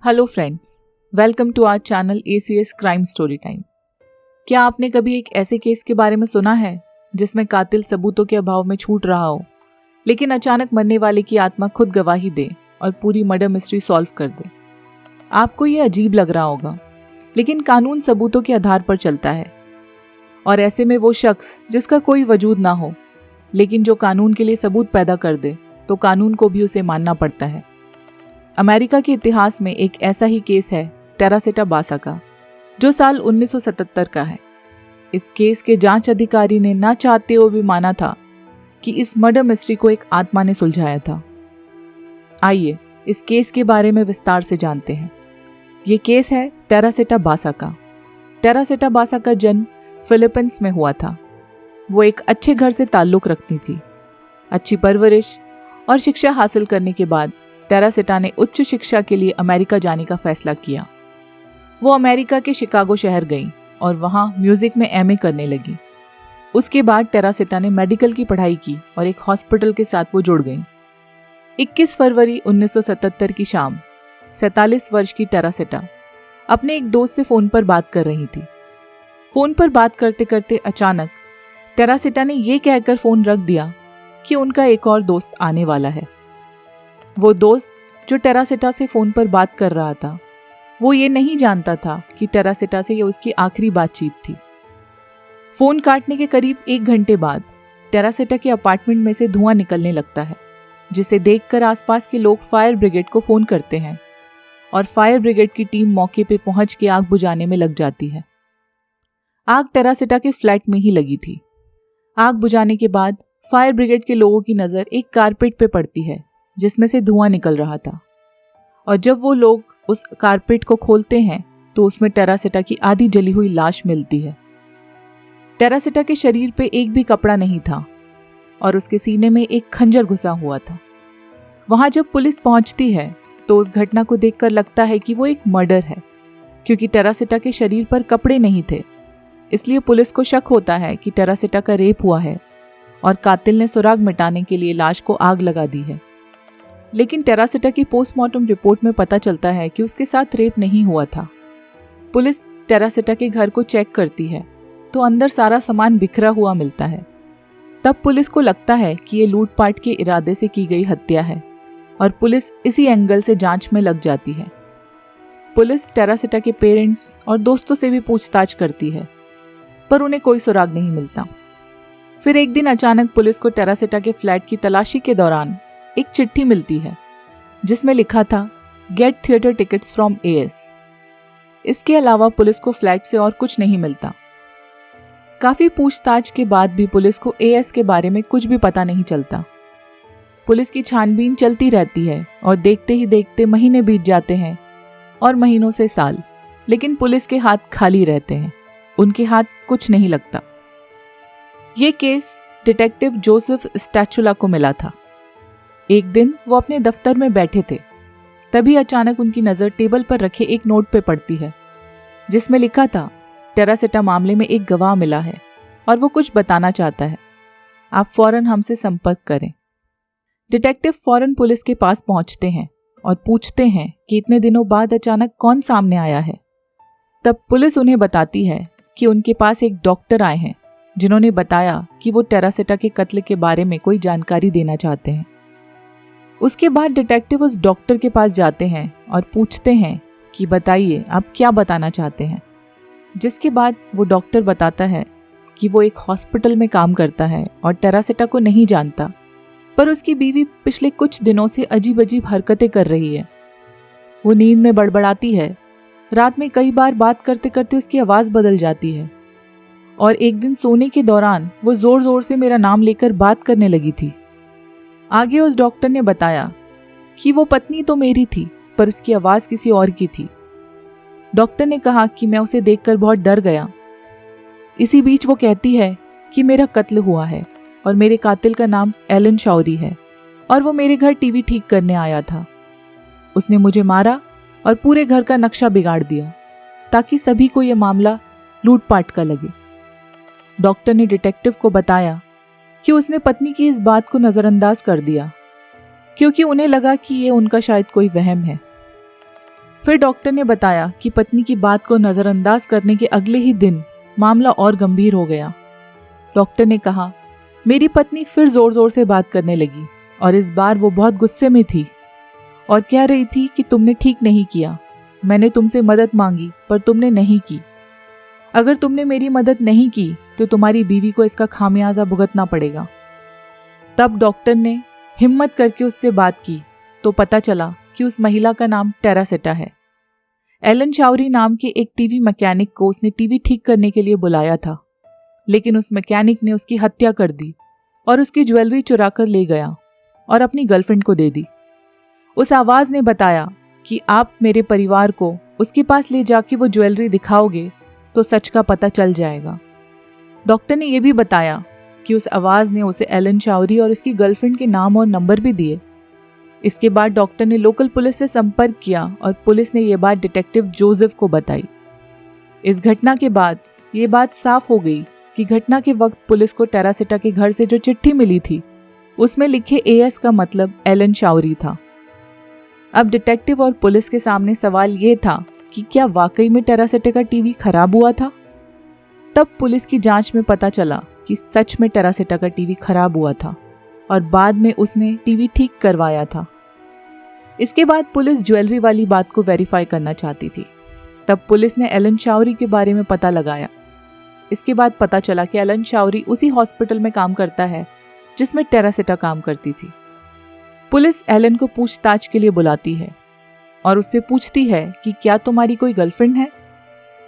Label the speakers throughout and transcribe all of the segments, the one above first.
Speaker 1: Hello friends, welcome to our channel ACS crime story time. क्या आपने कभी एक ऐसे केस के बारे में सुना है जिसमें कातिल सबूतों के अभाव में छूट रहा हो, लेकिन अचानक मरने वाले की आत्मा खुद गवाही दे और पूरी मर्डर मिस्ट्री सॉल्व कर दे? आपको ये अजीब लग रहा होगा, लेकिन कानून सबूतों के आधार पर चलता है। और ऐसे में वो शख्स जिसका कोई वजूद ना हो, लेकिन जो कानून के लिए सबूत पैदा कर दे, तो कानून को भी उसे मानना पड़ता है। अमेरिका के इतिहास में एक ऐसा ही केस है टेरासेटा बासा का, जो साल 1977 का है। इस केस के जांच अधिकारी ने ना चाहते हुए भी माना था कि इस मर्डर मिस्ट्री को एक आत्मा ने सुलझाया था। आइए इस केस के बारे में विस्तार से जानते हैं। ये केस है टेरासेटा बासा का। टेरासेटा बासा का जन्म फिलीपींस में हुआ था। वो एक अच्छे घर से ताल्लुक रखती थी। अच्छी परवरिश और शिक्षा हासिल करने के बाद टेरासेटा ने उच्च शिक्षा के लिए अमेरिका जाने का फैसला किया। वो अमेरिका के शिकागो शहर गई और वहां म्यूजिक में MA करने लगी। उसके बाद टेरासेटा ने मेडिकल की पढ़ाई की और एक हॉस्पिटल के साथ वो जुड़ गई। 21 फरवरी 1977 की शाम 47 वर्ष की टेरासेटा अपने एक दोस्त से फोन पर बात कर रही थी। फोन पर बात करते करते अचानक टेरासेटा ने ये कहकर फोन रख दिया कि उनका एक और दोस्त आने वाला है। वो दोस्त जो टेरासेटा से फोन पर बात कर रहा था, वो ये नहीं जानता था कि टेरासेटा से ये उसकी आखिरी बातचीत थी। फोन काटने के करीब 1 घंटे बाद टेरासेटा के अपार्टमेंट में से धुआं निकलने लगता है, जिसे देखकर आसपास के लोग फायर ब्रिगेड को फोन करते हैं और फायर ब्रिगेड की टीम मौके पे पहुंच के आग बुझाने में लग जाती है। आग टेरासेटा के फ्लैट में ही लगी थी। आग बुझाने के बाद फायर ब्रिगेड के लोगों की नजर एक कारपेट पे पड़ती है जिसमें से धुआं निकल रहा था, और जब वो लोग उस कारपेट को खोलते हैं तो उसमें टेरासेटा की आधी जली हुई लाश मिलती है। टेरासेटा के शरीर पे एक भी कपड़ा नहीं था और उसके सीने में एक खंजर घुसा हुआ था। वहां जब पुलिस पहुंचती है तो उस घटना को देखकर लगता है कि वो एक मर्डर है, क्योंकि टेरासेटा के शरीर पर कपड़े नहीं थे। इसलिए पुलिस को शक होता है कि टेरासेटा का रेप हुआ है और कातिल ने सुराग मिटाने के लिए लाश को आग लगा दी है। लेकिन टेरासेटा की पोस्टमार्टम रिपोर्ट में पता चलता है कि उसके साथ रेप नहीं हुआ था। पुलिस टेरासेटा के घर को चेक करती है तो अंदर सारा सामान बिखरा हुआ मिलता है। तब पुलिस को लगता है कि ये लूटपाट के इरादे से की गई हत्या है और पुलिस इसी एंगल से जांच में लग जाती है। पुलिस टेरासेटा के पेरेंट्स और दोस्तों से भी पूछताछ करती है, पर उन्हें कोई सुराग नहीं मिलता। फिर एक दिन अचानक पुलिस को टेरासेटा के फ्लैट की तलाशी के दौरान एक चिट्ठी मिलती है जिसमें लिखा था, get theatre tickets from AS। इसके अलावा पुलिस को फ्लैट से और कुछ नहीं मिलता। काफी पूछताछ के बाद भी पुलिस को AS के बारे में कुछ भी पता नहीं चलता। पुलिस की छानबीन चलती रहती है और देखते ही देखते महीने बीत जाते हैं और महीनों से साल, लेकिन पुलिस के हाथ खाली रहते हैं। उनके हाथ कुछ नहीं लगता। ये केस डिटेक्टिव जोसेफ स्टैचुला को मिला था। एक दिन वो अपने दफ्तर में बैठे थे, तभी अचानक उनकी नजर टेबल पर रखे एक नोट पे पड़ती है जिसमें लिखा था, टेरासेटा मामले में एक गवाह मिला है और वो कुछ बताना चाहता है, आप फौरन हमसे संपर्क करें। डिटेक्टिव फौरन पुलिस के पास पहुंचते हैं और पूछते हैं कि इतने दिनों बाद अचानक कौन सामने आया है। तब पुलिस उन्हें बताती है कि उनके पास एक डॉक्टर आए हैं जिन्होंने बताया कि वो टेरासेटा के कत्ल के बारे में कोई जानकारी देना चाहते हैं। उसके बाद डिटेक्टिव उस डॉक्टर के पास जाते हैं और पूछते हैं कि बताइए आप क्या बताना चाहते हैं। जिसके बाद वो डॉक्टर बताता है कि वो एक हॉस्पिटल में काम करता है और टेरासेटा को नहीं जानता, पर उसकी बीवी पिछले कुछ दिनों से अजीब अजीब हरकतें कर रही है। वो नींद में बड़बड़ाती है, रात में कई बार बात करते करते उसकी आवाज़ बदल जाती है, और एक दिन सोने के दौरान वो जोर जोर से मेरा नाम लेकर बात करने लगी थी। आगे उस डॉक्टर ने बताया कि वो पत्नी तो मेरी थी, पर उसकी आवाज़ किसी और की थी। डॉक्टर ने कहा कि मैं उसे देखकर बहुत डर गया। इसी बीच वो कहती है कि मेरा कत्ल हुआ है और मेरे कातिल का नाम एलन शौरी है और वो मेरे घर टीवी ठीक करने आया था। उसने मुझे मारा और पूरे घर का नक्शा बिगाड़ दिया ताकि सभी को ये मामला लूटपाट का लगे। डॉक्टर ने डिटेक्टिव को बताया कि उसने पत्नी की इस बात को नज़रअंदाज कर दिया क्योंकि उन्हें लगा कि ये उनका शायद कोई वहम है। फिर डॉक्टर ने बताया कि पत्नी की बात को नजरअंदाज करने के अगले ही दिन मामला और गंभीर हो गया। डॉक्टर ने कहा, मेरी पत्नी फिर जोर जोर से बात करने लगी और इस बार वो बहुत गुस्से में थी और कह रही थी कि तुमने ठीक नहीं किया, मैंने तुमसे मदद मांगी पर तुमने नहीं की। अगर तुमने मेरी मदद नहीं की तो तुम्हारी बीवी को इसका खामियाजा भुगतना पड़ेगा। तब डॉक्टर ने हिम्मत करके उससे बात की तो पता चला कि उस महिला का नाम टेरासेटा है। एलन चाउरी नाम के एक टीवी मैकेनिक को उसने टीवी ठीक करने के लिए बुलाया था, लेकिन उस मैकेनिक ने उसकी हत्या कर दी और उसकी ज्वेलरी चुरा कर ले गया और अपनी गर्लफ्रेंड को दे दी। उस आवाज ने बताया कि आप मेरे परिवार को उसके पास ले जाके वो ज्वेलरी दिखाओगे तो सच का पता चल जाएगा। डॉक्टर ने यह भी बताया कि उस आवाज ने उसे एलन चाउरी और उसकी गर्लफ्रेंड के नाम और नंबर भी दिए। इसके बाद डॉक्टर ने लोकल पुलिस से संपर्क किया और पुलिस ने यह बात डिटेक्टिव जोसेफ को बताई। इस घटना के बाद ये बात साफ हो गई कि घटना के वक्त पुलिस को टेरासेटा के घर से जो चिट्ठी मिली थी उसमें लिखे एएस का मतलब एलन चाउरी था। अब डिटेक्टिव और पुलिस के सामने सवाल ये था कि क्या वाकई में टेरासेटा का टीवी खराब हुआ था। तब पुलिस की जांच में पता चला कि सच में टेरासेटा का टीवी खराब हुआ था और बाद में उसने टीवी ठीक करवाया था। इसके बाद पुलिस ज्वेलरी वाली बात को वेरीफाई करना चाहती थी। तब पुलिस ने एलन चाउरी के बारे में पता लगाया। इसके बाद पता चला कि एलन चाउरी उसी हॉस्पिटल में काम करता है जिसमें टेरासेटा काम करती थी। पुलिस एलन को पूछताछ के लिए बुलाती है और उससे पूछती है कि क्या तुम्हारी कोई गर्लफ्रेंड है।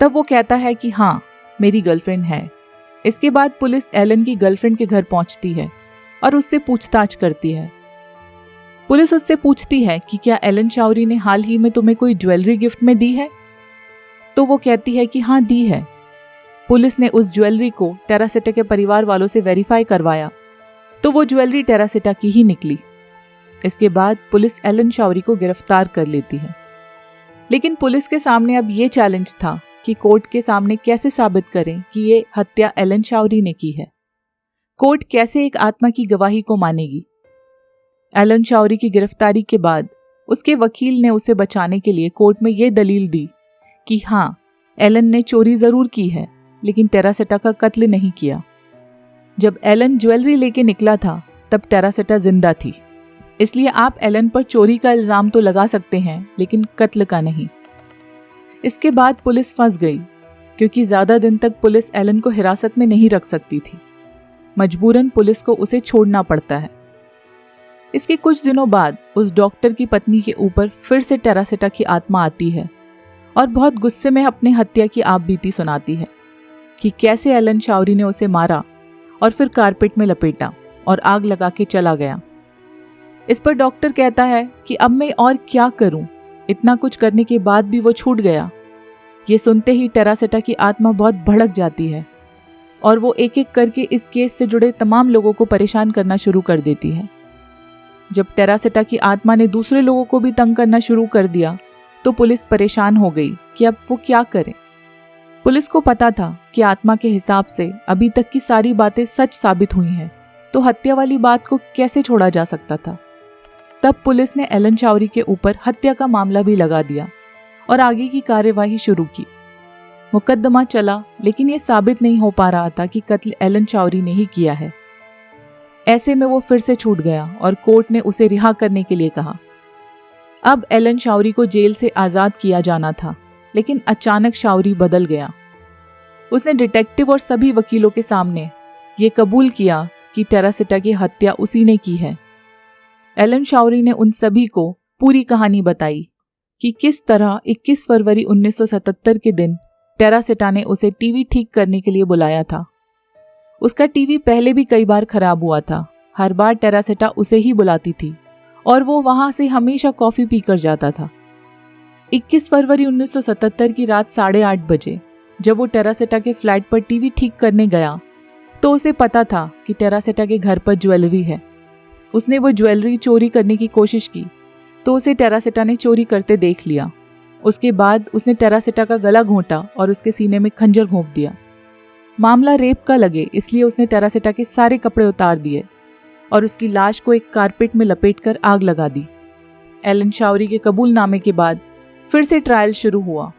Speaker 1: तब वो कहता है कि हाँ, मेरी गर्लफ्रेंड है। इसके बाद पुलिस एलन की गर्लफ्रेंड के घर पहुंचती है और उससे पूछताछ करती है। पुलिस उससे पूछती है कि क्या एलन चाउरी ने हाल ही में तुम्हें कोई ज्वेलरी गिफ्ट में दी है। तो वो कहती है कि हाँ, दी है। पुलिस ने उस ज्वेलरी को टेरासेटा के परिवार वालों से वेरीफाई करवाया तो वो ज्वेलरी टेरासेटा की ही निकली। इसके बाद पुलिस एलन चाउरी को गिरफ्तार कर लेती है। लेकिन पुलिस के सामने अब ये चैलेंज था कि कोर्ट के सामने कैसे साबित करें कि ये हत्या एलन चाउरी ने की है। कोर्ट कैसे एक आत्मा की गवाही को मानेगी। एलन चाउरी की गिरफ्तारी के बाद उसके वकील ने उसे बचाने के लिए कोर्ट में ये दलील दी कि हाँ, एलन ने चोरी जरूर की है लेकिन टेरासेटा का कत्ल नहीं किया। जब एलन ज्वेलरी लेके निकला था तब टेरासेटा जिंदा थी, इसलिए आप एलन पर चोरी का इल्जाम तो लगा सकते हैं लेकिन कत्ल का नहीं। इसके बाद पुलिस फंस गई क्योंकि ज्यादा दिन तक पुलिस एलन को हिरासत में नहीं रख सकती थी। मजबूरन पुलिस को उसे छोड़ना पड़ता है। इसके कुछ दिनों बाद उस डॉक्टर की पत्नी के ऊपर फिर से टेरासेटा की आत्मा आती है और बहुत गुस्से में अपने हत्या की आप बीती सुनाती है कि कैसे एलन चाउरी ने उसे मारा और फिर कारपेट में लपेटा और आग लगा के चला गया। इस पर डॉक्टर कहता है कि अब मैं और क्या करूं, इतना कुछ करने के बाद भी वो छूट गया। ये सुनते ही टेरासेटा की आत्मा बहुत भड़क जाती है और वो एक एक करके इस केस से जुड़े तमाम लोगों को परेशान करना शुरू कर देती है। जब टेरासेटा की आत्मा ने दूसरे लोगों को भी तंग करना शुरू कर दिया तो पुलिस परेशान हो गई कि अब वो क्या करे। पुलिस को पता था कि आत्मा के हिसाब से अभी तक की सारी बातें सच साबित हुई हैं, तो हत्या वाली बात को कैसे छोड़ा जा सकता था। तब पुलिस ने एलन चाउरी के ऊपर हत्या का मामला भी लगा दिया और आगे की कार्यवाही शुरू की। मुकदमा चला लेकिन ये साबित नहीं हो पा रहा था कि कत्ल एलन चाउरी ने ही किया है। ऐसे में वो फिर से छूट गया और कोर्ट ने उसे रिहा करने के लिए कहा। अब एलन चाउरी को जेल से आजाद किया जाना था, लेकिन अचानक चाउरी बदल गया। उसने डिटेक्टिव और सभी वकीलों के सामने ये कबूल किया कि टेरासेटा की हत्या उसी ने की है। एलन चाउरी ने उन सभी को पूरी कहानी बताई कि किस तरह 21 फरवरी 1977 के दिन टेरासेटा ने उसे टीवी ठीक करने के लिए बुलाया था। उसका टीवी पहले भी कई बार खराब हुआ था। हर बार टेरासेटा उसे ही बुलाती थी और वो वहां से हमेशा कॉफी पीकर जाता था। 21 फरवरी 1977 की रात 8:30 बजे जब वो टेरासेटा के फ्लैट पर टीवी ठीक करने गया तो उसे पता था कि टेरासेटा के घर पर ज्वेलरी है। उसने वो ज्वेलरी चोरी करने की कोशिश की तो उसे टेरासेटा ने चोरी करते देख लिया। उसके बाद उसने टेरासेटा का गला घोंटा और उसके सीने में खंजर घोंप दिया। मामला रेप का लगे इसलिए उसने टेरासेटा के सारे कपड़े उतार दिए और उसकी लाश को एक कारपेट में लपेटकर आग लगा दी। एलन चाउरी के कबूलनामे के बाद फिर से ट्रायल शुरू हुआ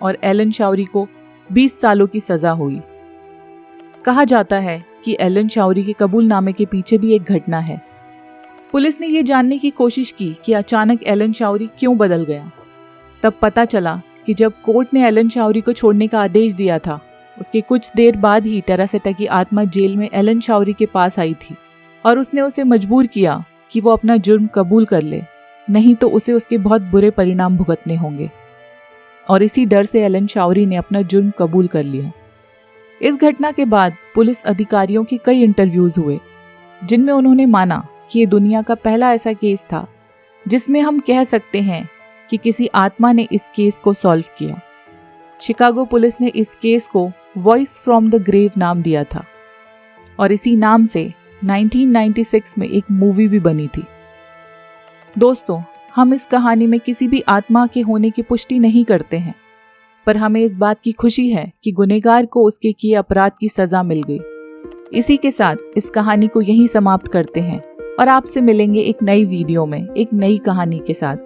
Speaker 1: और एलन शाउरी को 20 सालों की सजा हुई। कहा जाता है कि एलन शाउरी के कबूलनामे के पीछे भी एक घटना है। पुलिस ने यह जानने की कोशिश की कि अचानक एलन शाउरी क्यों बदल गया। तब पता चला कि जब कोर्ट ने एलन शाउरी को छोड़ने का आदेश दिया था, उसके कुछ देर बाद ही टेरासेटा की आत्मा जेल में एलन शाउरी के पास आई थी और उसने उसे मजबूर किया कि वो अपना जुर्म कबूल कर ले, नहीं तो उसे उसके बहुत बुरे परिणाम भुगतने होंगे। और इसी डर से एलन शाउरी ने अपना जुर्म कबूल कर लिया। इस घटना के बाद पुलिस अधिकारियों के कई इंटरव्यूज हुए जिनमें उन्होंने माना कि ये दुनिया का पहला ऐसा केस था जिसमें हम कह सकते हैं कि किसी आत्मा ने इस केस को सॉल्व किया। शिकागो पुलिस ने इस केस को वॉइस फ्रॉम द ग्रेव नाम दिया था और इसी नाम से 1996 में एक मूवी भी बनी थी। दोस्तों, हम इस कहानी में किसी भी आत्मा के होने की पुष्टि नहीं करते हैं, पर हमें इस बात की खुशी है कि गुनहगार को उसके किए अपराध की सजा मिल गई। इसी के साथ इस कहानी को यहीं समाप्त करते हैं और आपसे मिलेंगे एक नई वीडियो में एक नई कहानी के साथ।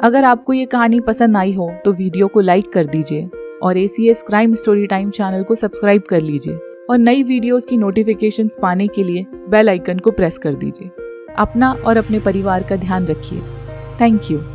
Speaker 1: अगर आपको ये कहानी पसंद आई हो तो वीडियो को लाइक कर दीजिए और ACS crime story time channel को सब्सक्राइब कर लीजिए और नई वीडियोस की नोटिफिकेशंस पाने के लिए बेल आइकन को प्रेस कर दीजिए। अपना और अपने परिवार का ध्यान रखिए। Thank you.